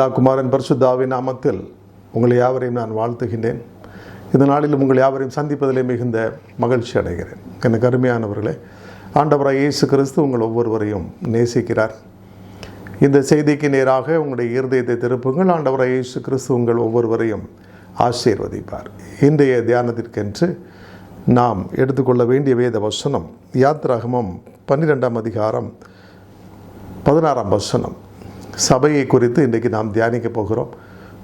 பிதா குமாரன் பரிசுத்த ஆவியின் நாமத்தில் உங்களை யாவரையும் நான் வாழ்த்துகின்றேன். இந்த நாளிலும் உங்கள் யாவரையும் சந்திப்பதிலே மிகுந்த மகிழ்ச்சி அடைகிறேன். எனக்கு அருமையானவர்களே, ஆண்டவராகிய இயேசு கிறிஸ்து உங்கள் ஒவ்வொருவரையும் நேசிக்கிறார். இந்த செய்திக்கு நேராக உங்களுடைய இருதயத்தை திருப்புங்கள். ஆண்டவராகிய இயேசு கிறிஸ்து உங்கள் ஒவ்வொருவரையும் ஆசீர்வதிப்பார். இன்றைய தியானத்திற்கென்று நாம் எடுத்துக்கொள்ள வேண்டிய வேத வசனம் யாத்திராகமம் 12ஆம் அதிகாரம் 16ஆம் வசனம். சபையை குறித்து இன்றைக்கு நாம் தியானிக்க போகிறோம்.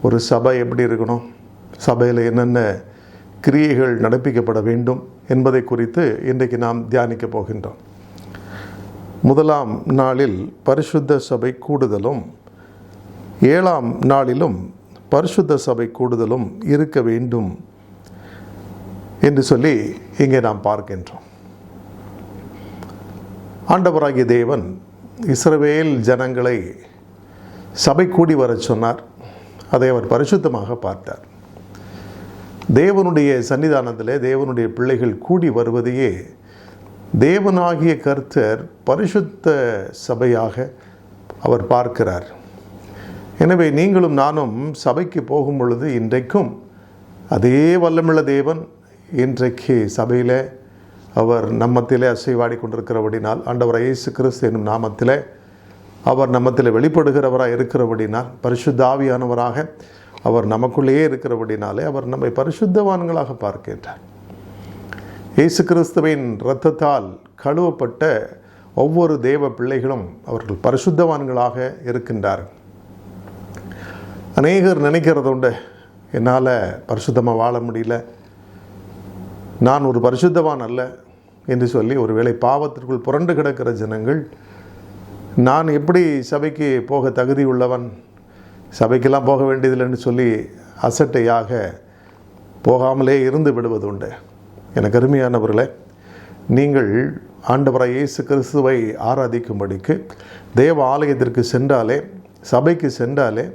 ஒரு சபை எப்படி இருக்கணும், சபையில் என்னென்ன கிரியைகள் நடப்பிக்கப்பட வேண்டும் என்பதை குறித்து இன்றைக்கு நாம் தியானிக்க போகின்றோம். முதலாம் நாளில் பரிசுத்த சபை கூடுதலும் 7ஆம் நாளிலும் பரிசுத்த சபை கூடுதலும் இருக்க வேண்டும் என்று சொல்லி இங்கே நாம் பார்க்கின்றோம். ஆண்டவராகிய தேவன் இஸ்ரவேல் ஜனங்களை சபை கூடி வர சொன்னார். அதை அவர் பரிசுத்தமாக பார்த்தார். தேவனுடைய சன்னிதானத்திலே தேவனுடைய பிள்ளைகள் கூடி வருவதையே தேவனாகிய கர்த்தர் பரிசுத்த சபையாக அவர் பார்க்கிறார். எனவே நீங்களும் நானும் சபைக்கு போகும் பொழுது இன்றைக்கும் அதே வல்லமுள்ள தேவன் இன்றைக்கு சபையில் அவர் நம்மத்திலே அசைவாடி கொண்டிருக்கிறபடினால், ஆண்டவர் இயேசு கிறிஸ்து என்னும் நாமத்திலே அவர் நம்மத்தில் வெளிப்படுகிறவராக இருக்கிறபடினால், பரிசுத்த ஆவியானவராக அவர் நமக்குள்ளேயே இருக்கிறபடினாலே அவர் நம்மை பரிசுத்தவான்களாக பார்க்கின்றார். இயேசு கிறிஸ்துவின் இரத்தத்தால் கழுவப்பட்ட ஒவ்வொரு தேவ பிள்ளைகளும் அவர்கள் பரிசுத்தவான்களாக இருக்கின்றார்கள். அநேகர் நினைக்கிறது உண்டு, என்னால் பரிசுத்தமாக வாழ முடியல, நான் ஒரு பரிசுத்தவான் அல்ல என்று சொல்லி ஒருவேளை பாவத்திற்குள் புரண்டு கிடக்கிற ஜனங்கள், நான் எப்படி சபைக்கு போக தகுதி உள்ளவன், சபைக்கெல்லாம் போக வேண்டியதில்லைன்னு சொல்லி அசட்டையாக போகாமலே இருந்து விடுவது உண்டு. எனக்கு அருமையானவர்களே, நீங்கள் ஆண்டவராகிய இயேசு கிறிஸ்துவை ஆராதிக்கும்படிக்கு தேவ ஆலயத்திற்கு சென்றாலே, சபைக்கு சென்றாலே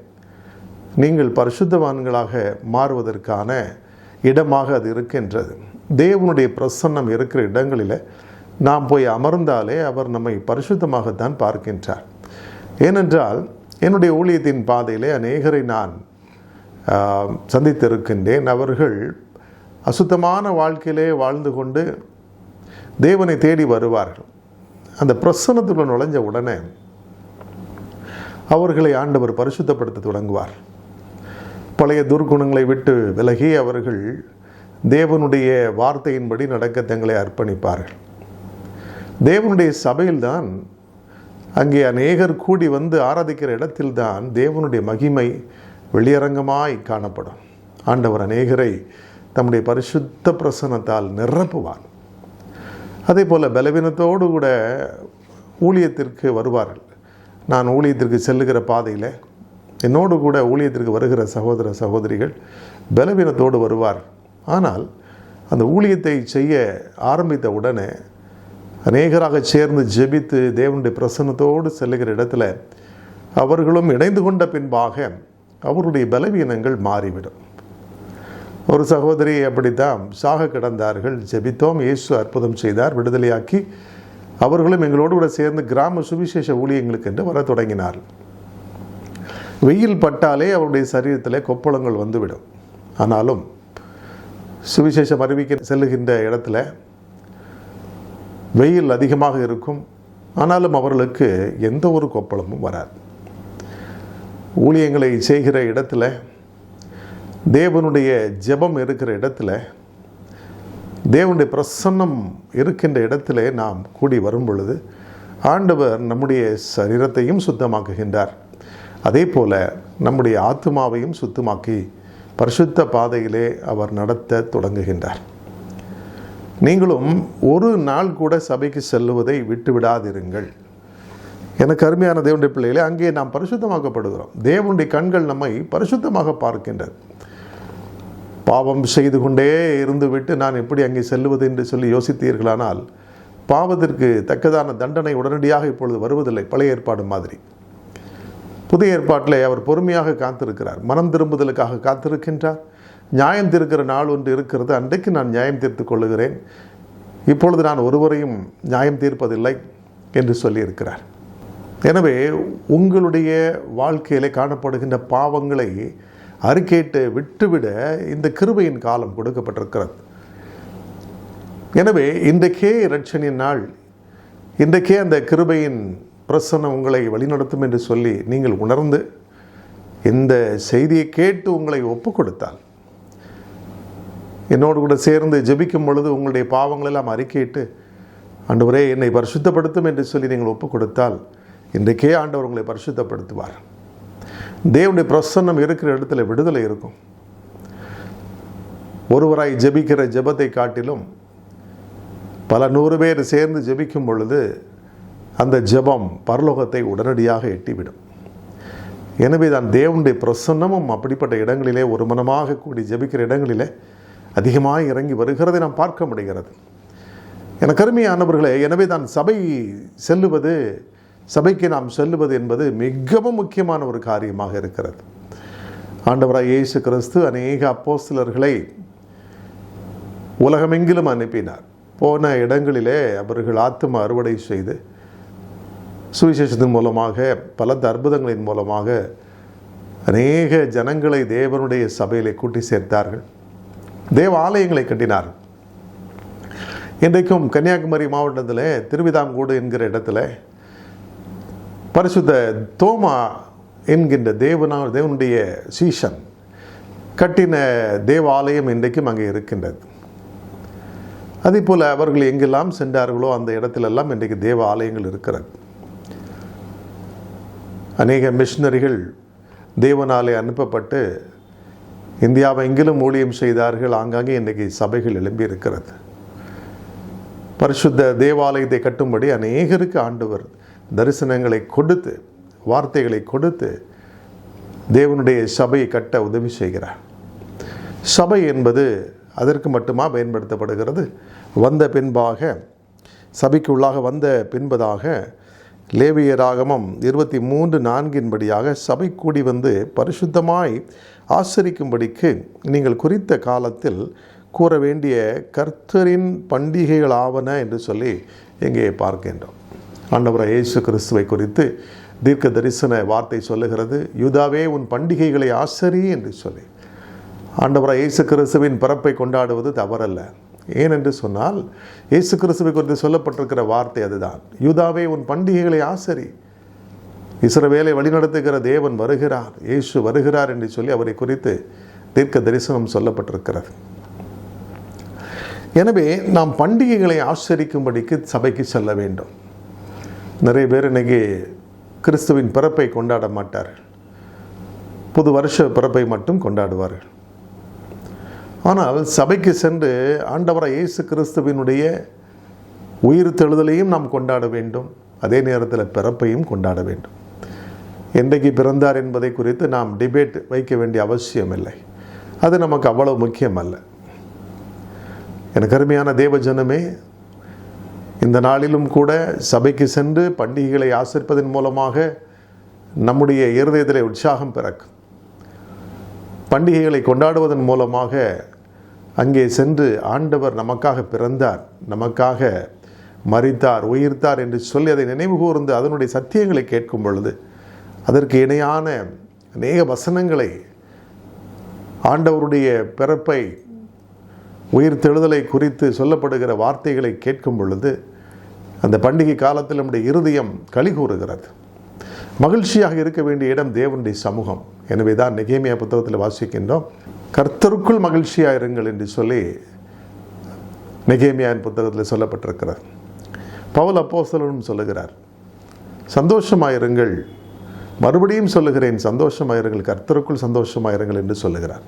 நீங்கள் பரிசுத்தவான்களாக மாறுவதற்கான இடமாக அது இருக்கின்றது. தேவனுடைய பிரசன்னம் இருக்கிற இடங்களில் நாம் போய் அமர்ந்தாலே அவர் நம்மை பரிசுத்தமாகத்தான் பார்க்கின்றார். ஏனென்றால் என்னுடைய ஊழியத்தின் பாதையிலே அநேகரை நான் சந்தித்திருக்கின்றேன். அவர்கள் அசுத்தமான வாழ்க்கையிலே வாழ்ந்து கொண்டு தேவனை தேடி வருவார்கள். அந்த பிரசன்னத்துக்குள்ள நுழைஞ்ச உடனே அவர்களை ஆண்டவர் பரிசுத்தப்படுத்த தொடங்குவார். பழைய துர்க்குணங்களை விட்டு விலகி அவர்கள் தேவனுடைய வார்த்தையின்படி நடக்க தங்களை அர்ப்பணிப்பார்கள். தேவனுடைய சபையில்தான், அங்கே அநேகர் கூடி வந்து ஆராதிக்கிற இடத்தில்தான் தேவனுடைய மகிமை வெளியரங்கமாய் காணப்படும். ஆண்டவர் அநேகரை தம்முடைய பரிசுத்த பிரசன்னத்தால் நிரப்புவார். அதே போல் பலவீனத்தோடு கூட ஊழியத்திற்கு வருவார்கள். நான் ஊழியத்திற்கு செல்லுகிற பாதையில் என்னோடு கூட ஊழியத்திற்கு வருகிற சகோதர சகோதரிகள் பலவீனத்தோடு வருவார். ஆனால் அந்த ஊழியத்தை செய்ய ஆரம்பித்த உடனே அநேகராக சேர்ந்து ஜெபித்து தேவனுடைய பிரசன்னத்தோடு செல்லுகிற இடத்துல அவர்களும் இணைந்து கொண்ட பின்பாக அவருடைய பலவீனங்கள் மாறிவிடும். ஒரு சகோதரி அப்படித்தான் சாக கிடந்தார்கள். ஜெபித்தோம், இயேசு அற்புதம் செய்தார், விடுதலையாக்கி அவர்களும் எங்களோடு கூட சேர்ந்து கிராம சுவிசேஷ ஊழியங்களுக்கு என்று வர தொடங்கினார்கள். வெயில் பட்டாலே அவருடைய சரீரத்தில் கொப்பளங்கள் வந்துவிடும். ஆனாலும் சுவிசேஷம் அறிவிக்க செல்லுகின்ற இடத்துல வெயில் அதிகமாக இருக்கும். ஆனாலும் அவர்களுக்கு எந்த ஒரு கொப்பளமும் வராது. ஊழியங்களை செய்கிற இடத்துல, தேவனுடைய ஜெபம் இருக்கிற இடத்துல, தேவனுடைய பிரசன்னம் இருக்கின்ற இடத்துல நாம் கூடி வரும் பொழுது ஆண்டவர் நம்முடைய சரீரத்தையும் சுத்தமாக்குகின்றார். அதே போல நம்முடைய ஆத்துமாவையும் சுத்தமாக்கி பரிசுத்த பாதையிலே அவர் நடத்த தொடங்குகின்றார். நீங்களும் ஒரு நாள் கூட சபைக்கு செல்லுவதை விட்டுவிடாதிருங்கள். எனக்கு அருமையான தேவனுடைய பிள்ளைகளே, அங்கே நாம் பரிசுத்தமாக்கப்படுகிறோம். தேவனுடைய கண்கள் நம்மை பரிசுத்தமாக பார்க்கின்றது. பாவம் செய்து கொண்டே இருந்துவிட்டு நான் எப்படி அங்கே செல்லுவது என்று சொல்லி யோசித்தீர்களானால் பாவத்திற்கு தக்கதான தண்டனை உடனடியாக இப்பொழுது வருவதில்லை. பழைய ஏற்பாடு மாதிரி. புதிய ஏற்பாட்டில் அவர் பொறுமையாக காத்திருக்கிறார். மனம் திரும்புதலுக்காக காத்திருக்கின்றார். நியாயம் தீர்க்கிற நாள் ஒன்று இருக்கிறது, அன்றைக்கு நான் நியாயம் தீர்த்து கொள்ளுகிறேன், இப்பொழுது நான் ஒருவரையும் நியாயம் தீர்ப்பதில்லை என்று சொல்லியிருக்கிறார். எனவே உங்களுடைய வாழ்க்கையிலே காணப்படுகின்ற பாவங்களை அறிக்கையிட்டு விட்டுவிட இந்த கிருபையின் காலம் கொடுக்கப்பட்டிருக்கிறது. எனவே இன்றைக்கே இரட்சணியின் நாள், இன்றைக்கே அந்த கிருபையின் பிரசன்னம் உங்களை வழிநடத்தும் என்று சொல்லி நீங்கள் உணர்ந்து இந்த செய்தியை கேட்டு உங்களை ஒப்பு கொடுத்தால், என்னோடு கூட சேர்ந்து ஜெபிக்கும் பொழுது உங்களுடைய பாவங்களெல்லாம் அறிக்கையிட்டு ஆண்டவரே என்னை பரிசுத்தப்படுத்தும் என்று சொல்லி நீங்கள் ஒப்பு கொடுத்தால், இன்றைக்கே ஆண்டவர் உங்களை பரிசுத்தப்படுத்துவார். தேவனுடைய பிரசன்னம் இருக்கிற இடத்துல விடுதலை இருக்கும். ஒருவராய் ஜெபிக்கிற ஜெபத்தை காட்டிலும் பல 100 பேர் சேர்ந்து ஜெபிக்கும் பொழுது அந்த ஜெபம் பரலோகத்தை உடனடியாக எட்டிவிடும். எனவே தான் தேவனுடைய பிரசன்னமும் அப்படிப்பட்ட இடங்களிலே ஒரு மனமாக கூடி ஜெபிக்கிற இடங்களிலே அதிகமாக இறங்கி வருகிறதை நாம் பார்க்க முடிகிறது. எனக்கு அருமையானவர்களே, எனவே தான் சபைக்கு நாம் செல்லுவது என்பது மிகவும் முக்கியமான ஒரு காரியமாக இருக்கிறது. ஆண்டவராய் இயேசு கிறிஸ்து அநேக அப்போஸ்தலர்களை உலகமெங்கிலும் அனுப்பினார். போன இடங்களிலே அவர்கள் ஆத்தும அறுவடை செய்து சுவிசேஷத்தின் மூலமாக பல அற்புதங்களின் மூலமாக அநேக ஜனங்களை தேவனுடைய சபையிலே கூட்டி சேர்த்தார்கள். தேவ ஆலயங்களை கட்டினார்கள். இன்றைக்கும் கன்னியாகுமரி மாவட்டத்தில் திருவிதாங்கூடு என்கிற இடத்துல பரிசுத்த தோமா என்கின்ற தேவனுடைய சீஷன் கட்டின தேவாலயம் இன்றைக்கும் அங்கே இருக்கின்றது. அதே போல் அவர்கள் எங்கெல்லாம் சென்றார்களோ அந்த இடத்திலெல்லாம் இன்றைக்கு தேவ ஆலயங்கள் இருக்கிறது. அநேக மிஷனரிகள் தேவனாலே அனுப்பப்பட்டு இந்தியாவை எங்கிலும் ஊழியம் செய்தார்கள். ஆங்காங்கே இன்றைக்கு சபைகள் எழும்பி இருக்கிறது. பரிசுத்த தேவாலயத்தை கட்டும்படி அநேகருக்கு ஆண்டவர் தரிசனங்களை கொடுத்து, வார்த்தைகளை கொடுத்து தேவனுடைய சபையை கட்ட உதவி செய்கிறார். சபை என்பது அதற்கு மட்டுமா பயன்படுத்தப்படுகிறது? வந்த பின்பாக, சபைக்கு உள்ளாக வந்த பின்பதாக லேவியராகமம் 23:4 சபை கூடி வந்து பரிசுத்தமாய் ஆசரிக்கும்படிக்கு நீங்கள் குறித்த காலத்தில் கூற வேண்டிய கர்த்தரின் பண்டிகைகள் ஆவன என்று சொல்லி இங்கே பார்க்கின்றோம். ஆண்டவர் இயேசு கிறிஸ்துவை குறித்து தீர்க்க தரிசன வார்த்தை சொல்லுகிறது, யூதாவே உன் பண்டிகைகளை ஆசரி என்று சொல்லி. ஆண்டவர் இயேசு கிறிஸ்துவின் பிறப்பை கொண்டாடுவது தவறல்ல. ஏனென்று சொன்னால் இயேசு கிறிஸ்துவை குறித்து சொல்லப்பட்டிருக்கிற வார்த்தை அதுதான். யூதாவே உன் பண்டிகைகளை ஆசரி. இஸ்ரவேலை வழிநடத்துகிற தேவன் வருகிறார், இயேசு வருகிறார் என்று சொல்லி அவரை குறித்து தீர்க்க தரிசனம் சொல்லப்பட்டிருக்கிறது. எனவே நாம் பண்டிகைகளை ஆசரிக்கும்படிக்கு சபைக்கு செல்ல வேண்டும். நிறைய பேர் இன்னைக்கு கிறிஸ்துவின் பிறப்பை கொண்டாட மாட்டார்கள், புது வருஷ பிறப்பை மட்டும் கொண்டாடுவார்கள். ஆனால் சபைக்கு சென்று ஆண்டவராய் இயேசு கிறிஸ்துவினுடைய உயிர் தெழுதலையும் நாம் கொண்டாட வேண்டும், அதே நேரத்தில் பிறப்பையும் கொண்டாட வேண்டும். என்றைக்கு பிறந்தார் என்பதை குறித்து நாம் டிபேட் வைக்க வேண்டிய அவசியம் இல்லை. அது நமக்கு அவ்வளவு முக்கியம் அல்ல. எனக்கு அருமையான தேவ ஜனமே, இந்த நாளிலும் கூட சபைக்கு சென்று பண்டிகைகளை ஆசரிப்பதன் மூலமாக நம்முடைய இருதயத்திலே உற்சாகம் பிறக்கும். பண்டிகைகளை கொண்டாடுவதன் மூலமாக அங்கே சென்று ஆண்டவர் நமக்காக பிறந்தார், நமக்காக மரித்தார், உயிர்த்தார் என்று சொல்லி அதை நினைவு கூர்ந்து அதனுடைய சத்தியங்களை கேட்கும் பொழுது, அதற்கு இணையான அநேக வசனங்களை, ஆண்டவருடைய பிறப்பை, உயிர் தெழுதலை குறித்து சொல்லப்படுகிற வார்த்தைகளை கேட்கும் பொழுது அந்த பண்டிகை காலத்தில் நம்முடைய இருதயம் களி கூறுகிறது. மகிழ்ச்சியாக இருக்க வேண்டிய இடம் தேவனுடைய சமூகம். எனவே தான் நெகேமியா புத்தகத்தில் வாசிக்கின்றோம், கர்த்தருக்குள் மகிழ்ச்சியாக இருங்கள் என்று சொல்லி நெகேமியாவின் புத்தகத்தில் சொல்லப்பட்டிருக்கிறார். பவுல் அப்போஸ்தலனும் சொல்லுகிறார், சந்தோஷமாயிருங்கள், மறுபடியும் சொல்லுகிறேன் சந்தோஷமாயிருங்கள், கர்த்தருக்குள் சந்தோஷமாயிருங்கள் என்று சொல்லுகிறார்.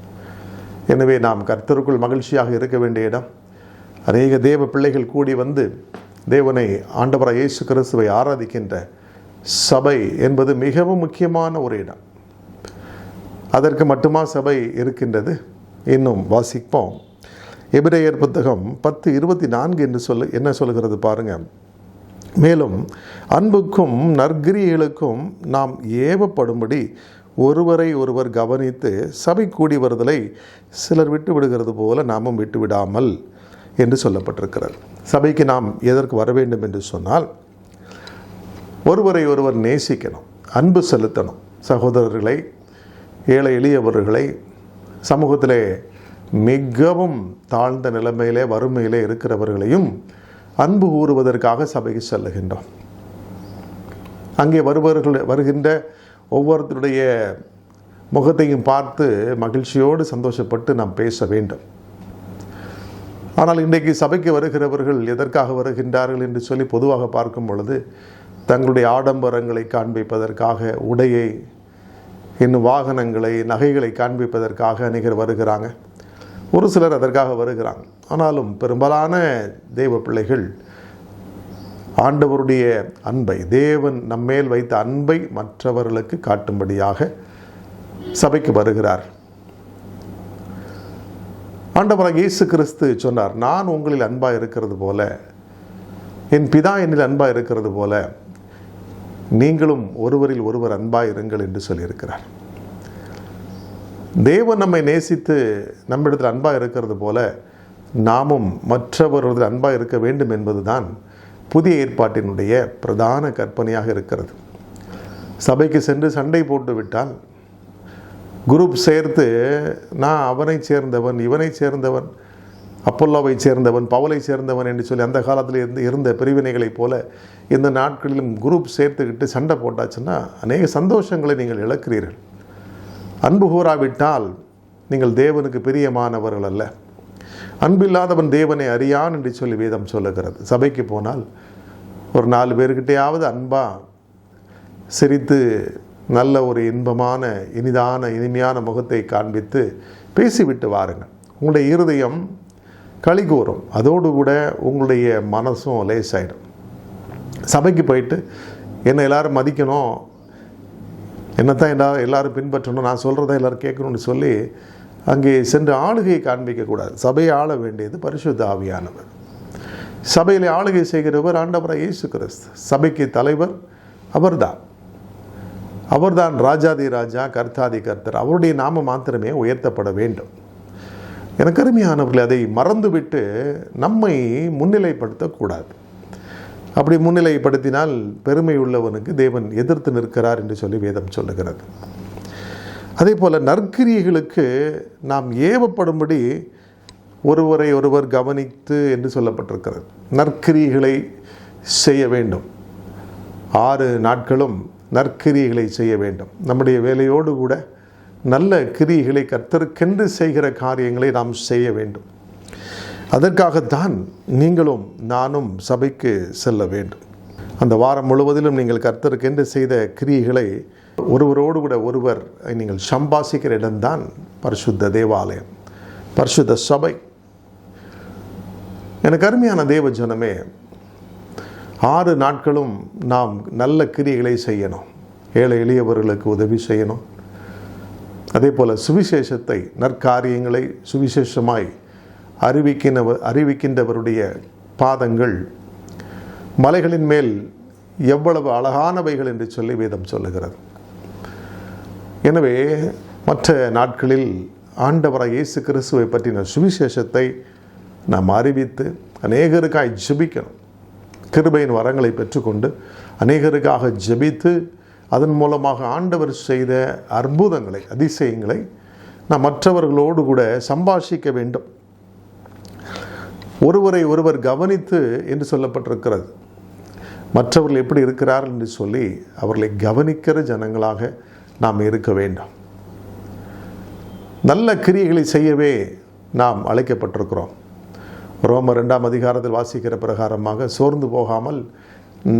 எனவே நாம் கர்த்தருக்குள் மகிழ்ச்சியாக இருக்க வேண்டிய இடம். அநேக தேவ பிள்ளைகள் கூடி வந்து தேவனை, ஆண்டவராய் இயேசு கிறிஸ்துவை ஆராதிக்கின்ற சபை என்பது மிகவும் முக்கியமான ஒரு இடம். அதற்கு மட்டுமா சபை இருக்கின்றது? இன்னும் வாசிப்போம். எபிரேயர் புத்தகம் 10:24 என்று என்ன சொல்லுகிறது பாருங்க. மேலும் அன்புக்கும் நற்கிரியைகளுக்கும் நாம் ஏவப்படும்படி ஒருவரை ஒருவர் கவனித்து சபை கூடி வருதலை சிலர் விட்டு விடுகிறது போல நாமும் விட்டு விடாமல் என்று சொல்லப்பட்டிருக்கிறது. சபைக்கு நாம் எதற்கு வர வேண்டும் என்று சொன்னால், ஒருவரை ஒருவர் நேசிக்கணும், அன்பு செலுத்தணும். சகோதரர்களை, ஏழை எளியவர்களை, சமூகத்திலே மிகவும் தாழ்ந்த நிலைமையிலே வறுமையிலே இருக்கிறவர்களையும் அன்பு கூறுவதற்காக சபைக்கு செல்லுகின்றோம். அங்கே வருகின்ற ஒவ்வொருத்தருடைய முகத்தையும் பார்த்து மகிழ்ச்சியோடு சந்தோஷப்பட்டு நாம் பேச வேண்டும். ஆனால் இன்றைக்கு சபைக்கு வருகிறவர்கள் எதற்காக வருகின்றார்கள் என்று சொல்லி பொதுவாக பார்க்கும் பொழுது தங்களுடைய ஆடம்பரங்களை காண்பிப்பதற்காக, உடையை, இன்னும் வாகனங்களை, நகைகளை காண்பிப்பதற்காக அநேகர் வருகிறாங்க. ஒரு சிலர் அதற்காக வருகிறாங்க. ஆனாலும் பெரும்பாலான தெய்வ பிள்ளைகள் ஆண்டவருடைய அன்பை, தேவன் நம்மேல் வைத்த அன்பை மற்றவர்களுக்கு காட்டும்படியாக சபைக்கு வருகிறார். ஆண்டவராகிய இயேசு கிறிஸ்து சொன்னார், நான் உங்களில் அன்பாக இருக்கிறது போல, என் பிதா என்னில் அன்பாக இருக்கிறது போல நீங்களும் ஒருவரில் ஒருவர் அன்பாக இருங்கள் என்று சொல்லியிருக்கிறார். தேவன் நம்மை நேசித்து நம்மிடத்தில் அன்பாக இருக்கிறது போல நாமும் மற்றவர்கள் அன்பாக இருக்க வேண்டும் என்பதுதான் புதிய ஏற்பாட்டினுடைய பிரதான கற்பனையாக இருக்கிறது. சபைக்கு சென்று சண்டை போட்டு விட்டால், குரூப் சேர்த்து நான் அவனை சேர்ந்தவன், இவனை சேர்ந்தவன், அப்போல்லோவை சேர்ந்தவன், பவுலை சேர்ந்தவன் என்று சொல்லி அந்த காலத்தில் இருந்த பிரிவினைகளைப் போல இந்த நாட்களிலும் குரூப் சேர்த்துக்கிட்டு சண்டை போட்டாச்சுன்னா அநேக சந்தோஷங்களை நீங்கள் இழக்கிறீர்கள். அன்பு கூறாவிட்டால் நீங்கள் தேவனுக்கு பிரியமானவர்கள் அல்ல. அன்பில்லாதவன் தேவனை அறியான் என்று சொல்லி வேதம் சொல்லுகிறது. சபைக்கு போனால் ஒரு 4 பேர்கிட்டையாவது அன்பா சிரித்து நல்ல ஒரு இன்பமான இனிமையான முகத்தை காண்பித்து பேசிவிட்டு வாருங்கள். உங்களுடைய இருதயம் களி கூறும், அதோடு கூட உங்களுடைய மனசும் லேசாயிடும். சபைக்கு போயிட்டு என்னை எல்லாரும் மதிக்கணும், என்னத்தான் எல்லாரும் பின்பற்றணும், நான் சொல்கிறத எல்லோரும் கேட்கணும்னு சொல்லி அங்கே சென்று ஆளுகையை காண்பிக்கக்கூடாது. சபையை ஆள வேண்டியது பரிசுத்த ஆவியானவர். சபையில் ஆளுகை செய்கிறவர் ஆண்டவராகிய இயேசு கிறிஸ்து. சபைக்கு தலைவர் அவர்தான் ராஜாதி ராஜா, கர்த்தாதி கர்த்தர். அவருடைய நாமம் மாத்திரமே உயர்த்தப்பட வேண்டும். எனக்கு அருமையானவர்களே, அதை மறந்துவிட்டு நம்மை முன்னிலைப்படுத்தக்கூடாது. அப்படி முன்னிலைப்படுத்தினால் பெருமை உள்ளவனுக்கு தேவன் எதிர்த்து நிற்கிறார் என்று சொல்லி வேதம் சொல்லுகிறது. அதே போல் நற்கிரியைகளுக்கு நாம் ஏவப்படும்படி ஒருவரை ஒருவர் கவனித்து என்று சொல்லப்பட்டிருக்கிறது. நற்கிரியைகளை செய்ய வேண்டும். 6 நாட்களும் நற்கிரியைகளை செய்ய வேண்டும். நம்முடைய வேலையோடு கூட நல்ல கிரியைகளை கர்த்தருக்கென்று செய்கிற காரியங்களை நாம் செய்ய வேண்டும். அதற்காகத்தான் நீங்களும் நானும் சபைக்கு செல்ல வேண்டும். அந்த வாரம் முழுவதிலும் நீங்கள் கர்த்தருக்கென்று செய்த கிரியைகளை ஒருவரோடு கூட ஒருவர் நீங்கள் சம்பாசிக்கிற இடம்தான் பரிசுத்த தேவாலயம், பரிசுத்த சபை. எனக்கு அருமையான தேவ ஜனமே, 6 நாட்களும் நாம் நல்ல கிரியைகளை செய்யணும். ஏழை எளியவர்களுக்கு உதவி செய்யணும். அதே போல் சுவிசேஷத்தை, நற்காரியங்களை சுவிசேஷமாய் அறிவிக்கின்றவருடைய பாதங்கள் மலைகளின் மேல் எவ்வளவு அழகானவைகள் என்று சொல்லி வேதம் சொல்லுகிறது. எனவே மற்ற நாட்களில் ஆண்டவராகிய இயேசு கிறிஸ்துவை பற்றின சுவிசேஷத்தை நாம் அறிவித்து அநேகருக்காய் ஜெபிக்கணும். கிருபையின் வரங்களை பெற்றுக்கொண்டு அநேகருக்காக ஜெபித்து அதன் மூலமாக ஆண்டவர் செய்த அற்புதங்களை, அதிசயங்களை நாம் மற்றவர்களோடு கூட சம்பாஷிக்க வேண்டும். ஒருவரை ஒருவர் கவனித்து என்று சொல்லப்பட்டிருக்கிறது. மற்றவர்கள் எப்படி இருக்கிறார்கள் என்று சொல்லி அவர்களை கவனிக்கிற ஜனங்களாக நாம் இருக்க வேண்டும். நல்ல கிரியைகளை செய்யவே நாம் அழைக்கப்பட்டிருக்கிறோம். ரோமர் 2ஆம் அதிகாரத்தில் வாசிக்கிற பிரகாரமாக சோர்ந்து போகாமல்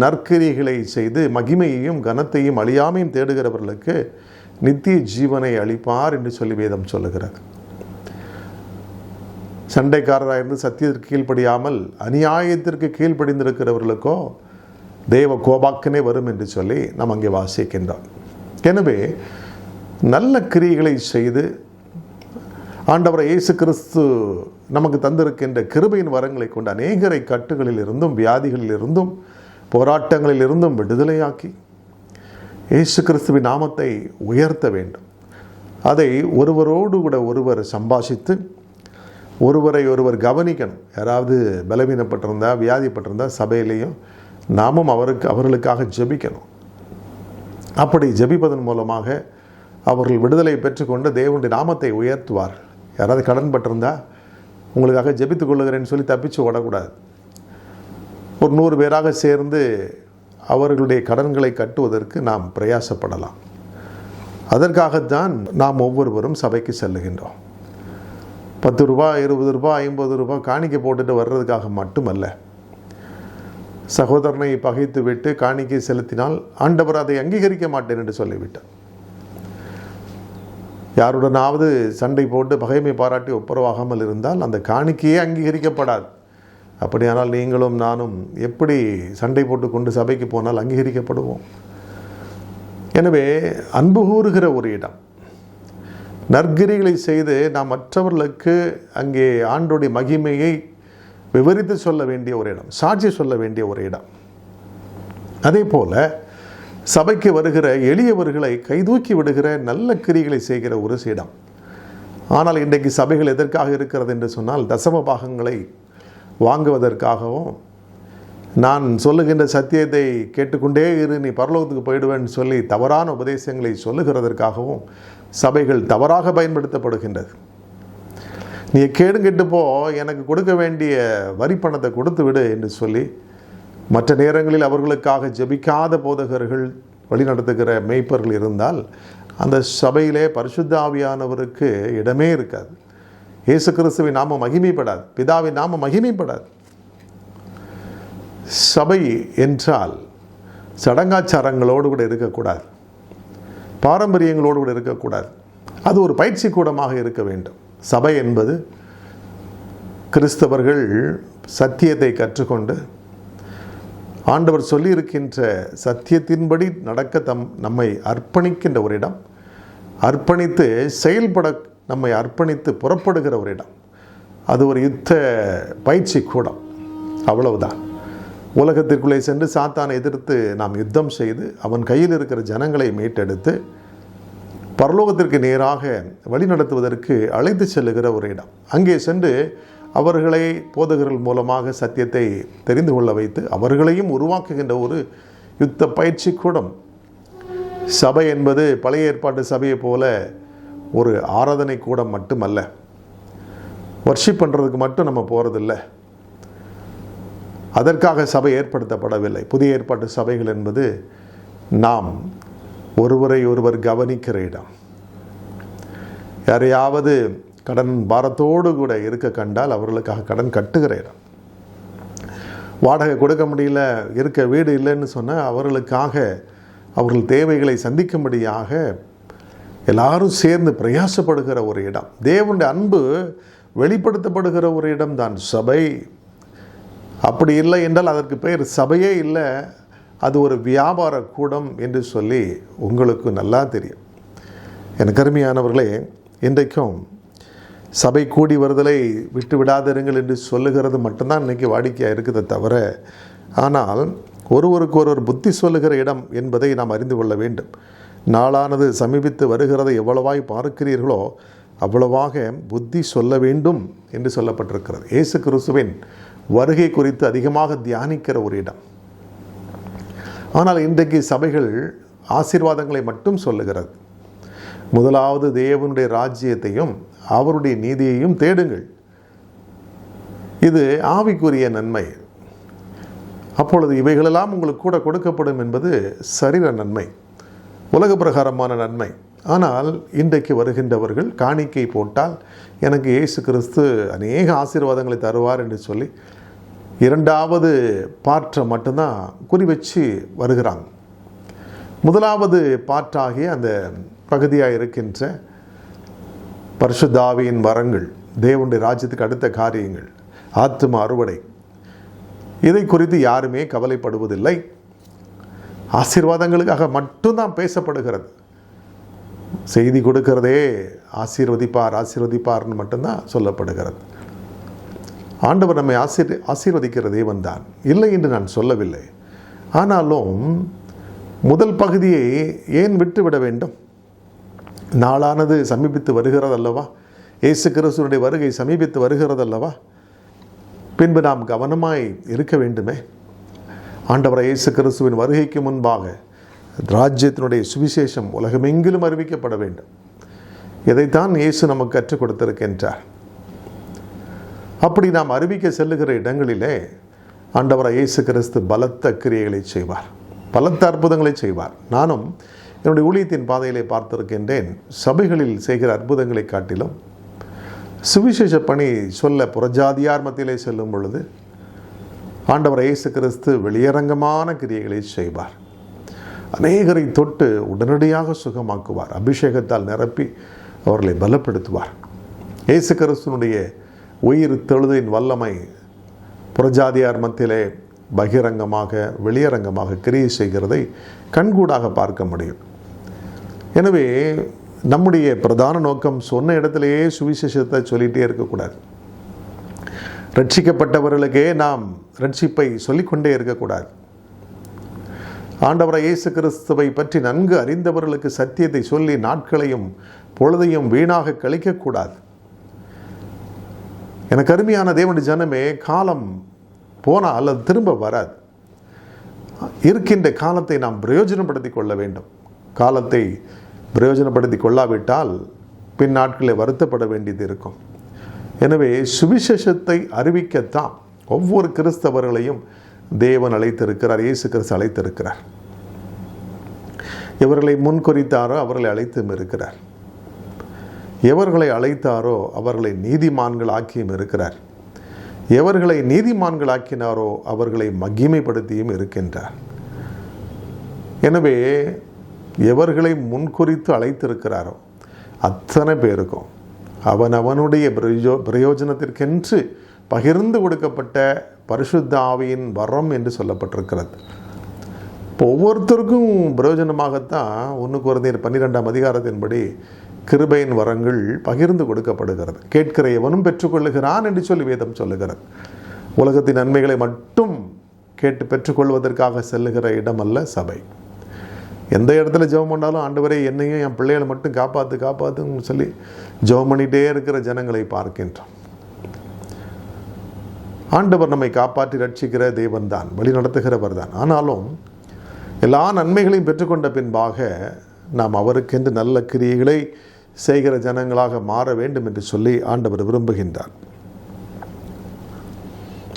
நற்கிரியைகளை செய்து மகிமையையும் கனத்தையும் அழியாமையும் தேடுகிறவர்களுக்கு நித்திய ஜீவனை அளிப்பார் என்று சொல்லி வேதம் சொல்லுகிறது. சண்டைக்காரராக இருந்து சத்தியத்திற்கு கீழ்ப்படியாமல் அநியாயத்திற்கு கீழ்ப்படிந்திருக்கிறவர்களுக்கோ தேவ கோபாக்கனே வரும் என்று சொல்லி நாம் அங்கே வாசிக்கின்றோம். எனவே நல்ல கிரியைகளை செய்து ஆண்டவரை இயேசு கிறிஸ்து நமக்கு தந்திருக்கின்ற கிருபையின் வரங்களை கொண்டு அநேகரை கட்டுகளில் இருந்தும் வியாதிகளில் இருந்தும் போராட்டங்களில் இருந்தும் விடுதலையாக்கி இயேசு கிறிஸ்துவின் நாமத்தை உயர்த்த வேண்டும். அதை ஒருவரோடு கூட ஒருவர் சம்பாஷித்து ஒருவரை ஒருவர் கவனிக்கணும். யாராவது பலவீனப்பட்டிருந்தா, வியாதிப்பட்டிருந்தால் சபையிலையும் நாமும் அவர்களுக்காக ஜெபிக்கணும். அப்படி ஜெபிப்பதன் மூலமாக அவர்கள் விடுதலை பெற்றுக்கொண்டு தேவனுடைய நாமத்தை உயர்த்துவார்கள். யாராவது கடன் பட்டிருந்தால் உங்களுக்காக ஜெபித்துக் கொள்ளுகிறேன்னு சொல்லி தப்பிச்சு ஓடக்கூடாது. ஒரு 100 பேராக சேர்ந்து அவர்களுடைய கடன்களை கட்டுவதற்கு நாம் பிரயாசப்படலாம். அதற்காகத்தான் நாம் ஒவ்வொருவரும் சபைக்கு செல்லுகின்றோம். 10 ரூபாய், 20 ரூபாய், 50 ரூபாய் காணிக்கை போட்டுட்டு வர்றதுக்காக மட்டுமல்ல. சகோதரனை பகைத்து விட்டு காணிக்கை செலுத்தினால் ஆண்டவர் அதை அங்கீகரிக்க மாட்டேன் என்று சொல்லிவிட்டார். யாருடனாவது சண்டை போட்டு பகைமை பாராட்டி ஒப்புரவாகாமல் இருந்தால் அந்த காணிக்கையே அங்கீகரிக்கப்படாது. அப்படியானால் நீங்களும் நானும் எப்படி சண்டை போட்டு கொண்டு சபைக்கு போனால் அங்கீகரிக்கப்படுவோம்? எனவே அன்பு கூறுகிற ஒரு இடம், நற்கிரிகளை செய்து நாம் மற்றவர்களுக்கு அங்கே ஆண்டோடைய மகிமையை விவரித்து சொல்ல வேண்டிய ஒரு இடம், சாட்சி சொல்ல வேண்டிய ஒரு இடம். அதே போல சபைக்கு வருகிற எளியவர்களை கைதூக்கி விடுகிற நல்ல கிரிகளை செய்கிற ஒரு இடம். ஆனால் இன்றைக்கு சபைகள் எதற்காக இருக்கிறது என்று சொன்னால், தசம பாகங்களை வாங்குவதற்காகவும், நான் சொல்லுகின்ற சத்தியத்தை கேட்டுக்கொண்டே இரு நீ பரலோகத்துக்கு போயிடுவேன்னு சொல்லி தவறான உபதேசங்களை சொல்லுகிறதற்காகவும் சபைகள் தவறாக பயன்படுத்தப்படுகின்றது. நீ கேட்டு போ, எனக்கு கொடுக்க வேண்டிய வரி பணத்தை கொடுத்து விடு என்று சொல்லி மற்ற நேரங்களில் அவர்களுக்காக ஜெபிக்காத போதகர்கள் வழிநடத்துகிற மேய்ப்பர்கள் இருந்தால் அந்த சபையிலே பரிசுத்த ஆவியானவருக்கு இடமே இருக்காது. இயேசு கிறிஸ்துவின் நாமம் மகிமைப்படாது, பிதாவின் நாமம் மகிமைப்படாது. சபை என்றால் சடங்காச்சாரங்களோடு கூட இருக்கக்கூடாது, பாரம்பரியங்களோடு கூட இருக்கக்கூடாது. அது ஒரு பயிற்சி கூடமாக இருக்க வேண்டும். சபை என்பது கிறிஸ்தவர்கள் சத்தியத்தை கற்றுக்கொண்டு ஆண்டவர் சொல்லியிருக்கின்ற சத்தியத்தின்படி நடக்க நம்மை அர்ப்பணிக்கின்ற ஒரு இடம், அர்ப்பணித்து செயல்பட நம்மை அர்ப்பணித்து புறப்படுகிற ஒரு இடம். அது ஒரு யுத்த பயிற்சி கூடம், அவ்வளவுதான். உலகத்திற்குள்ளே சென்று சாத்தானை எதிர்த்து நாம் யுத்தம் செய்து அவன் கையில் இருக்கிற ஜனங்களை மீட்டெடுத்து பரலோகத்திற்கு நேராக வழிநடத்துவதற்கு அழைத்து செல்லுகிற ஒரு இடம். அங்கே சென்று அவர்களை போதகர்கள் மூலமாக சத்தியத்தை தெரிந்து கொள்ள வைத்து அவர்களையும் உருவாக்குகின்ற ஒரு யுத்த பயிற்சி கூடம். சபை என்பது பழைய ஏற்பாட்டு சபையை போல ஒரு ஆராதனை கூடம் மட்டுமல்ல. வர்ஷிப் பண்ணுறதுக்கு மட்டும் நம்ம போகிறதில்லை, அதற்காக சபை ஏற்படுத்தப்படவில்லை. புதிய ஏற்பாட்டு சபைகள் என்பது நாம் ஒருவரை ஒருவர் கவனிக்கிற இடம். யாரையாவது கடன் பாரத்தோடு கூட இருக்க கண்டால் அவர்களுக்காக கடன் கட்டுகிற இடம். வாடகை கொடுக்க முடியல, இருக்க வீடு இல்லைன்னு சொன்னால் அவர்களுக்காக அவர்கள் தேவைகளை சந்திக்கும்படியாக எல்லாரும் சேர்ந்து பிரயாசப்படுகிற ஒரு இடம். தேவனுடைய அன்பு வெளிப்படுத்தப்படுகிற ஒரு இடம்தான் சபை. அப்படி இல்லை என்றால் அதற்கு பெயர் சபையே இல்லை, அது ஒரு வியாபார கூடம் என்று சொல்லி உங்களுக்கு நல்லா தெரியும். எனக்கு அருமையானவர்களே, இன்றைக்கும் சபை கூடி வருதலை விட்டு விடாதிருங்கள் என்று சொல்லுகிறது மட்டும்தான் இன்றைக்கி வாடிக்கையாக இருக்குதே தவிர, ஆனால் ஒருவருக்கு ஒருவர் புத்தி சொல்லுகிற இடம் என்பதை நாம் அறிந்து கொள்ள வேண்டும். நாளானது சமீபித்து வருகிறதை எவ்வளவாய் பார்க்கிறீர்களோ அவ்வளவாக புத்தி சொல்ல வேண்டும் என்று சொல்லப்பட்டிருக்கிறது. இயேசு கிறிஸ்துவின் வருகை குறித்து அதிகமாக தியானிக்கிற ஒரு இடம். ஆனால் இன்றைக்கு சபைகள் ஆசீர்வாதங்களை மட்டும் சொல்லுகிறது. முதலாவது தேவனுடைய ராஜ்யத்தையும் அவருடைய நீதியையும் தேடுங்கள், இது ஆவிக்குரிய நன்மை. அப்பொழுது இவைகளெல்லாம் உங்களுக்கு கூட கொடுக்கப்படும் என்பது சரீர நன்மை, உலக பிரகாரமான நன்மை. ஆனால் இன்றைக்கு வருகின்றவர்கள் காணிக்கை போட்டால் எனக்கு இயேசு கிறிஸ்து அநேக ஆசீர்வாதங்களை தருவார் என்று சொல்லி இரண்டாவது பாற்றை மட்டும்தான் குறி வச்சு வருகிறாங்க. முதலாவது பாற்றாகிய அந்த பகுதியாக இருக்கின்ற பரிசுத்த ஆவியின் வரங்கள், தேவனுடைய ராஜ்யத்துக்கு அடுத்த காரியங்கள், ஆத்தும அறுவடை, இதை குறித்து யாருமே கவலைப்படுவதில்லை. ஆசீர்வாதங்களுக்காக மட்டும்தான் பேசப்படுகிறது. செய்தி கொடுக்கிறதே ஆசீர்வதிப்பார் ஆசீர்வதிப்பார்னு மட்டும்தான் சொல்லப்படுகிறது. ஆண்டவர் நம்மை ஆசீர்வதிக்கிற தேவன் தான், இல்லை என்று நான் சொல்லவில்லை. ஆனாலும் முதல் பகுதியை ஏன் விட்டுவிட வேண்டும்? நாளானது சமீபித்து வருகிறதல்லவா, இயேசு கிறிஸ்துவினுடைய வருகை சமீபித்து வருகிறதல்லவா, பின்பு நாம் கவனமாய் இருக்க வேண்டுமே. ஆண்டவராகிய இயேசு கிறிஸ்துவின் வருகைக்கு முன்பாக ராஜ்யத்தினுடைய சுவிசேஷம் உலகமெங்கிலும் அறிவிக்கப்பட வேண்டும். இதைத்தான் இயேசு நமக்கு கற்றுக் கொடுத்திருக்கின்றார். அப்படி நாம் அறிவிக்க செல்லுகிற இடங்களிலே ஆண்டவராகிய இயேசு கிறிஸ்து பலத்த கிரியைகளை செய்வார், பலத்த அற்புதங்களை செய்வார். நானும் என்னுடைய ஊழியத்தின் பாதையிலே பார்த்திருக்கின்றேன். சபைகளில் செய்கிற அற்புதங்களை காட்டிலும் சுவிசேஷ பணி சொல்ல புறஜாதியார் மத்தியிலே செல்லும் பொழுது ஆண்டவராகிய இயேசு கிறிஸ்து வெளியரங்கமான கிரியைகளை செய்வார். அநேகரை தொட்டு உடனடியாக சுகமாக்குவார். அபிஷேகத்தால் நிரப்பி அவர்களை பலப்படுத்துவார். இயேசு கிறிஸ்துனுடைய உயிர் தெழுதின் வல்லமை புறஜாதியார் மத்தியிலே பகிரங்கமாக வெளியரங்கமாக கிரியை செய்கிறதை கண்கூடாக பார்க்க முடியும். எனவே நம்முடைய பிரதான நோக்கம் சொன்ன இடத்திலேயே சுவிசேஷத்தை சொல்லிகிட்டே இருக்கக்கூடாது. ரட்சிக்கப்பட்டவர்களுக்கே நாம் ரட்சிப்பை சொல்லிக்கொண்டே இருக்கக்கூடாது. ஆண்டவராகிய இயேசு கிறிஸ்துவை பற்றி நன்கு அறிந்தவர்களுக்கு சத்தியத்தை சொல்லி நாட்களையும் பொழுதையும் வீணாக கழிக்கக்கூடாது. எனக்கு அருமையான தேவனுடைய ஜனமே, காலம் போனால் அல்லது திரும்ப வராது. இருக்கின்ற காலத்தை நாம் பிரயோஜனப்படுத்தி கொள்ள வேண்டும். காலத்தை பிரயோஜனப்படுத்தி கொள்ளாவிட்டால் பின் நாட்களில் வருத்தப்பட வேண்டியது இருக்கும். எனவே சுவிசேஷத்தை அறிவிக்கத்தான் ஒவ்வொரு கிறிஸ்தவர்களையும் தேவன் அழைத்திருக்கிறார், இயேசு கிறிஸ்து அழைத்திருக்கிறார். எவர்களை முன்குறித்தாரோ அவர்களை அழைத்தும் இருக்கிறார். எவர்களை அழைத்தாரோ அவர்களை நீதிமான்கள் ஆக்கியும் இருக்கிறார். எவர்களை நீதிமான்கள் ஆக்கினாரோ அவர்களை மகிமைப்படுத்தியும் இருக்கின்றார். எனவே எவர்களை முன்குறித்து அழைத்திருக்கிறாரோ அத்தனை பேருக்கும் அவனுடைய பிரயோஜனத்திற்கென்று பகிர்ந்து கொடுக்கப்பட்ட பரிசுத்த ஆவியின் வரம் என்று சொல்லப்பட்டிருக்கிறது. இப்போ ஒவ்வொருத்தருக்கும் பிரயோஜனமாகத்தான் 1 கொரிந்தியர் 12ஆம் அதிகாரத்தின்படி கிருபையின் வரங்கள் பகிர்ந்து கொடுக்கப்படுகிறது. கேட்கிற எவனும் பெற்றுக்கொள்ளுகிறான் என்று சொல்லி வேதம் சொல்லுகிறது. உலகத்தின் நன்மைகளை மட்டும் கேட்டு பெற்றுக்கொள்வதற்காக செல்லுகிற இடமல்ல சபை. எந்த இடத்துல ஜெபம் பண்ணாலும் ஆண்டவரே என்னையும் என் பிள்ளைகளை மட்டும் காப்பாற்றுன்னு சொல்லி ஜெபம் பண்ணிகிட்டே இருக்கிற ஜனங்களை பார்க்கின்றோம். ஆண்டவர் நம்மை காப்பாற்றி ரட்சிக்கிற தேவன் தான், வழி நடத்துகிறவர் தான். ஆனாலும் எல்லா நன்மைகளையும் பெற்றுக்கொண்ட பின்பாக நாம் அவருக்கென்று நல்ல கிரியைகளை செய்கிற ஜனங்களாக மாற வேண்டும் என்று சொல்லி ஆண்டவர் விரும்புகின்றார்.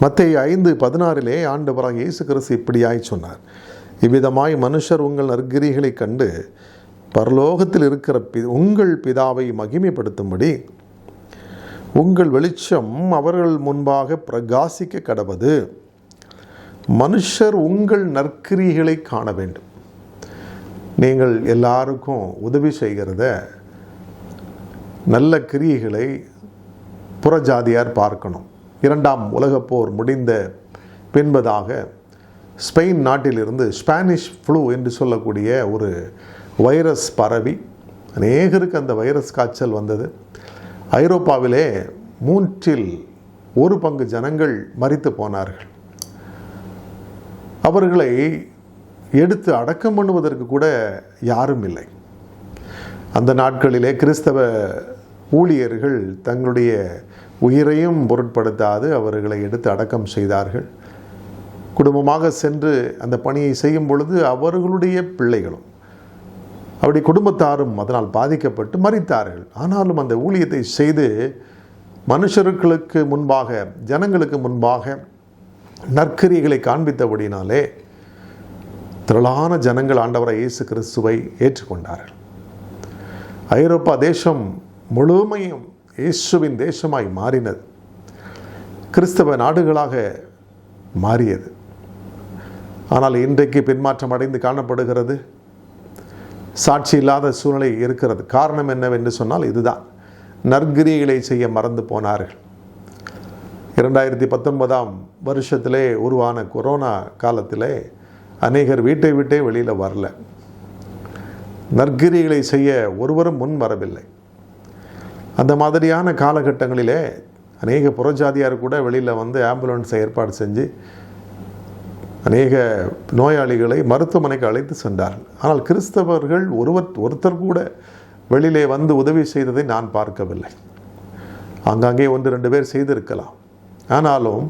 மத்தேயு 5:16 ஆண்டவராகிய இயேசு கிறிஸ்து இப்படியாய் சொன்னார், இவ்விதமாய் மனுஷர் உங்கள் நற்கிரிகளை கண்டு பரலோகத்தில் இருக்கிற உங்கள் பிதாவை மகிமைப்படுத்தும்படி உங்கள் வெளிச்சம் அவர்கள் முன்பாக பிரகாசிக்க கடவது. மனுஷர் உங்கள் நற்கிரிகளை காண வேண்டும். நீங்கள் எல்லாருக்கும் உதவி செய்கிறத நல்ல கிரியைகளை புறஜாதியார் பார்க்கணும். 2ஆம் உலகப் போர் முடிந்த பின்பதாக ஸ்பெயின் நாட்டிலிருந்து ஸ்பானிஷ் ஃப்ளூ என்று சொல்லக்கூடிய ஒரு வைரஸ் பரவி அநேகருக்கு அந்த வைரஸ் காய்ச்சல் வந்தது. ஐரோப்பாவிலே 1/3 ஜனங்கள் மரித்து போனார்கள். அவர்களை எடுத்து அடக்கம் பண்ணுவதற்கு கூட யாரும் இல்லை. அந்த நாட்களிலே கிறிஸ்தவ ஊழியர்கள் தங்களுடைய உயிரையும் பொருட்படுத்தாது அவர்களை எடுத்து அடக்கம் செய்தார்கள். குடும்பமாக சென்று அந்த பணியை செய்யும் பொழுது அவர்களுடைய பிள்ளைகளும் அவருடைய குடும்பத்தாரும் அதனால் பாதிக்கப்பட்டு மரித்தார்கள். ஆனாலும் அந்த ஊழியத்தை செய்து மனுஷர்களுக்கு முன்பாக ஜனங்களுக்கு முன்பாக நற்கிரியைகளை காண்பித்தபடினாலே திரளான ஜனங்கள் ஆண்டவராகிய இயேசு கிறிஸ்துவை ஏற்றுக்கொண்டார்கள். ஐரோப்பா தேசம் முழுமையும் இயேசுவின் தேசமாய் மாறினது. கிறிஸ்தவ நாடுகளாக மாறியது. ஆனால் இன்றைக்கு பின்மாற்றம் அடைந்து காணப்படுகிறது. சாட்சி இல்லாத சூழ்நிலை இருக்கிறது. காரணம் என்னவென்று சொன்னால் இதுதான், நற்கிரியைகளை செய்ய மறந்து போனார்கள். 2019ஆம் வருஷத்திலே உருவான கொரோனா காலத்திலே அநேகர் வீட்டை விட்டே வெளியில் வரல. நற்கிரியைகளை செய்ய ஒருவரும் முன் வரவில்லை. அந்த மாதிரியான காலகட்டங்களிலே அநேக புறஜாதியார் கூட வெளியில் வந்து ஆம்புலன்ஸை ஏற்பாடு செஞ்சு அநேக நோயாளிகளை மருத்துவமனைக்கு அழைத்து சென்றார்கள். ஆனால் கிறிஸ்தவர்கள் ஒருத்தர் கூட வெளியிலே வந்து உதவி செய்ததை நான் பார்க்கவில்லை. ஆங்காங்கே 1-2 பேர் செய்திருக்கலாம். ஆனாலும்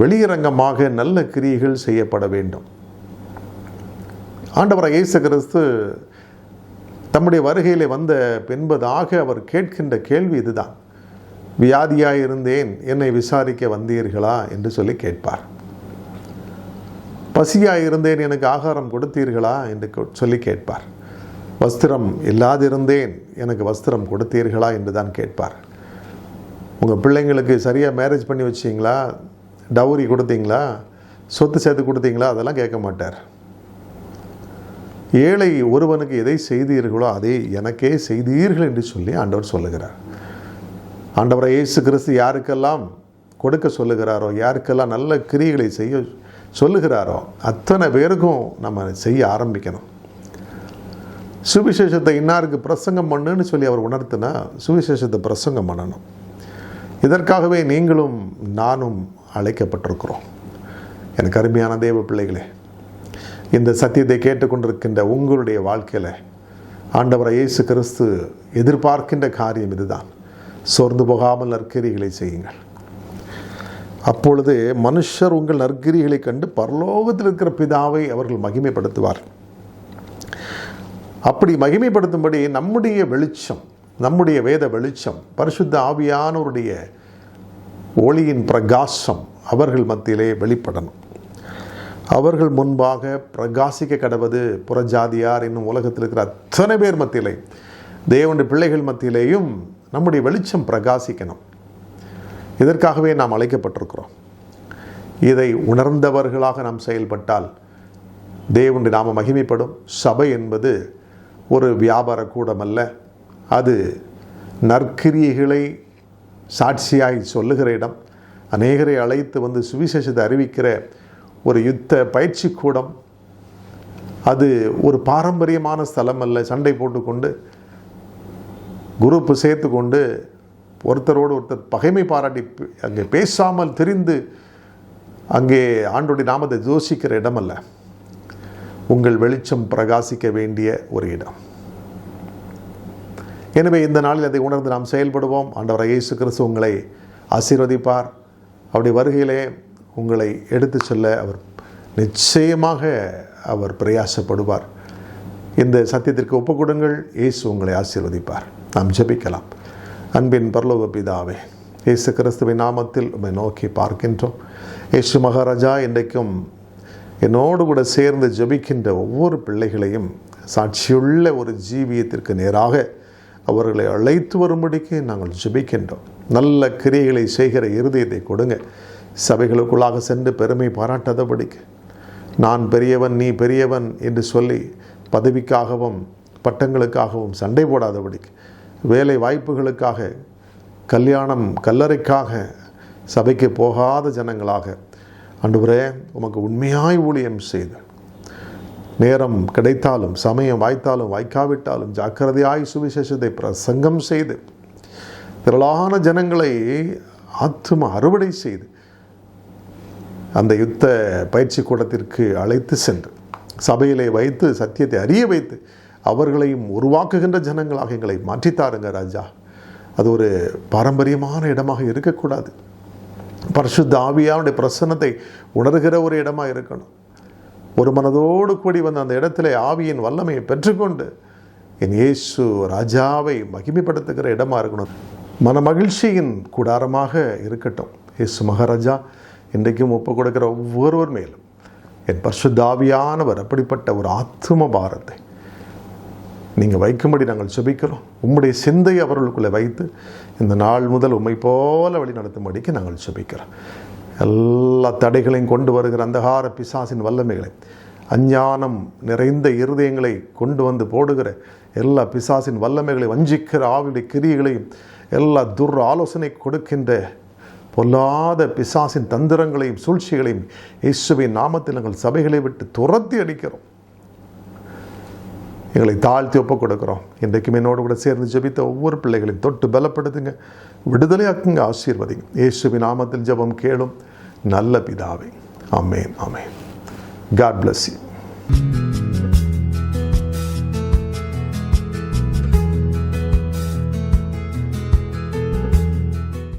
வெளியரங்கமாக நல்ல கிரியைகள் செய்யப்பட வேண்டும். ஆண்டவராகிய இயேசு கிறிஸ்து தம்முடைய வருகையிலே வந்த பின்பதாக அவர் கேட்கின்ற கேள்வி இதுதான். வியாதியாயிருந்தேன், என்னை விசாரிக்க வந்தீர்களா என்று சொல்லி கேட்பார். பசியாயிருந்தேன், எனக்கு ஆகாரம் கொடுத்தீர்களா என்று சொல்லி கேட்பார். வஸ்திரம் இல்லாதிருந்தேன், எனக்கு வஸ்திரம் கொடுத்தீர்களா என்று தான் கேட்பார். உங்கள் பிள்ளைங்களுக்கு சரியாக மேரேஜ் பண்ணி வச்சிங்களா, டவுரி கொடுத்தீங்களா, சொத்து சேர்த்து கொடுத்தீங்களா, அதெல்லாம் கேட்க மாட்டார். ஏழை ஒருவனுக்கு எதை செய்தீர்களோ அதை எனக்கே செய்தீர்கள் என்று சொல்லி ஆண்டவர் சொல்லுகிறார். ஆண்டவரை இயேசு கிறிஸ்து யாருக்கெல்லாம் கொடுக்க சொல்லுகிறாரோ, யாருக்கெல்லாம் நல்ல கிரியைகளை செய்ய சொல்லுகிறாரோ அத்தனை பேருக்கும் நம்ம செய்ய ஆரம்பிக்கணும். சுவிசேஷத்தை இன்னாருக்கு பிரசங்கம் பண்ணுன்னு சொல்லி அவர் உணர்த்தினா சுவிசேஷத்தை பிரசங்கம் பண்ணணும். இதற்காகவே நீங்களும் நானும் அழைக்கப்பட்டிருக்கிறோம். எனக்கு அருமையான தேவ பிள்ளைகளே, இந்த சத்தியத்தை கேட்டுக்கொண்டிருக்கின்ற உங்களுடைய வாழ்க்கையில் ஆண்டவரை இயேசு கிறிஸ்து எதிர்பார்க்கின்ற காரியம் இதுதான். சோர்ந்து போகாமல் நற்கிரிகளை செய்யுங்கள். அப்பொழுது மனுஷர் உங்கள் நற்கிரிகளை கண்டு பரலோகத்தில் இருக்கிற பிதாவை அவர்கள் மகிமைப்படுத்துவார். அப்படி மகிமைப்படுத்தும்படி நம்முடைய வெளிச்சம், நம்முடைய வேத வெளிச்சம், பரிசுத்த ஆவியானவருடைய ஒளியின் பிரகாசம் அவர்கள் மத்தியிலே வெளிப்படணும். அவர்கள் முன்பாக பிரகாசிக்க கடவது புறஜாதியார் என்னும் உலகத்தில் இருக்கிற அத்தனை பேர் மத்தியிலே, தேவனுடைய பிள்ளைகள் மத்தியிலேயும் நம்முடைய வெளிச்சம் பிரகாசிக்கணும். இதற்காகவே நாம் அழைக்கப்பட்டிருக்கிறோம். இதை உணர்ந்தவர்களாக நாம் செயல்பட்டால் தேவனுடைய நாம மகிமைப்படும். சபை என்பது ஒரு வியாபார கூடம் அல்ல, அது நற்கிரியைகளை சாட்சியாய் சொல்லுகிற இடம். அநேகரை அழைத்து வந்து சுவிசேஷத்தை அறிவிக்கிற ஒரு யுத்த பயிற்சி கூடம். அது ஒரு பாரம்பரியமான ஸ்தலம் அல்ல. சண்டை போட்டுக்கொண்டு குரூப்பு சேர்த்து கொண்டு ஒருத்தரோடு ஒருத்தர் பகைமை பாராட்டி அங்கே பேசாமல் தெரிந்து அங்கே ஆண்டோடைய நாமத்தை யோசிக்கிற இடம் அல்ல. உங்கள் வெளிச்சம் பிரகாசிக்க வேண்டிய ஒரு இடம். எனவே இந்த நாளில் அதை உணர்ந்து நாம் செயல்படுவோம். ஆண்டவர் இயேசு கிறிஸ்து உங்களை ஆசீர்வதிப்பார். அவருடைய வருகையிலே உங்களை எடுத்து செல்ல அவர் நிச்சயமாக அவர் பிரயாசப்படுவார். இந்த சத்தியத்திற்கு ஒப்புக்கொடுங்கள். இயேசு உங்களை ஆசீர்வதிப்பார். நாம் ஜெபிக்கலாம். அன்பின் பரலோக பிதாவே, இயேசு கிறிஸ்துவின் நாமத்தில் உம்மை நோக்கி பார்க்கின்றோம். இயேசு மகாராஜா, இன்றைக்கும் என்னோடு கூட சேர்ந்து ஜெபிக்கின்ற ஒவ்வொரு பிள்ளைகளையும் சாட்சியுள்ள ஒரு ஜீவியத்திற்கு நேராக அவர்களை அழைத்து வரும்படிக்கு நாங்கள் ஜெபிக்கின்றோம். நல்ல கிரியைகளை செய்கிற இருதயத்தை கொடுங்க. சபைகளுக்குள்ளாக சென்று பெருமை பாராட்டாதபடிக்கு, நான் பெரியவன் நீ பெரியவன் என்று சொல்லி பதவிக்காகவும் பட்டங்களுக்காகவும் சண்டை போடாதபடிக்கு, வேலை வாய்ப்புகளுக்காக, கல்யாணம் கல்லறைக்காக சபைக்கு போகாத ஜனங்களாக ஆண்டவரே உமக்கு உண்மையாய் ஊழியம் செய்து, நேரம் கிடைத்தாலும் சமயம் வாய்த்தாலும் வாய்க்காவிட்டாலும் ஜாக்கிரதையாய் சுவிசேஷத்தை பிரசங்கம் செய்து திரளான ஜனங்களை ஆத்தும அறுவடை செய்து அந்த யுத்த பயிற்சி கூடத்திற்கு அழைத்து சென்று சபையிலே வைத்து சத்தியத்தை அறிய வைத்து அவர்களையும் உருவாக்குகின்ற ஜனங்களாக எங்களை மாற்றித்தாருங்க ராஜா. அது ஒரு பாரம்பரியமான இடமாக இருக்கக்கூடாது. பரிசுத்த ஆவியானுடைய பிரசன்னத்தை உணர்கிற ஒரு இடமாக இருக்கணும். ஒரு மனதோடு கூடி வந்து அந்த இடத்துல ஆவியின் வல்லமையை பெற்றுக்கொண்டு என் இயேசு ராஜாவை மகிமைப்படுத்துகிற இடமா இருக்கணும். மன மகிழ்ச்சியின் கூடாரமாக இருக்கட்டும். இயேசு மகாராஜா, இன்றைக்கும் ஒப்பு கொடுக்கிற ஒவ்வொருவர் மேலும் என் பரிசுத்த ஆவியானவர் அப்படிப்பட்ட ஒரு ஆத்தும பாரத்தை நீங்கள் வைக்கும்படி நாங்கள் ஜெபிக்கிறோம். உம்முடைய சிந்தை அவர்களுக்குள்ளே வைத்து இந்த நாள் முதல் உம்மை போல வழி நடத்தும்படிக்கு நாங்கள் ஜெபிக்கிறோம். எல்லா தடைகளையும் கொண்டு வருகிற அந்தகார பிசாசின் வல்லமைகளை, அஞ்ஞானம் நிறைந்த இருதயங்களை கொண்டு வந்து போடுகிற எல்லா பிசாசின் வல்லமைகளை, வஞ்சிக்கிற ஆவியுடைய கிரியைகளையும், எல்லா துர் ஆலோசனை கொடுக்கின்ற பொல்லாத பிசாசின் தந்திரங்களையும் சூழ்ச்சிகளையும் இயேசுவின் நாமத்தில் நாங்கள் சபைகளை விட்டு துரத்தி அடிக்கிறோம். எங்களை தாழ்த்தி ஒப்புக் கொடுக்கிறோம். இன்றைக்கும் என்னோடு கூட சேர்ந்து ஜெபித்த ஒவ்வொரு பிள்ளைகளையும் தொட்டு பலப்படுத்துங்க, விடுதலையாக்குங்க, ஆசீர்வதிங்க. இயேசுவின் நாமத்தில் ஜெபம் கேளும் நல்ல பிதாவே. ஆமென், ஆமென். God bless you.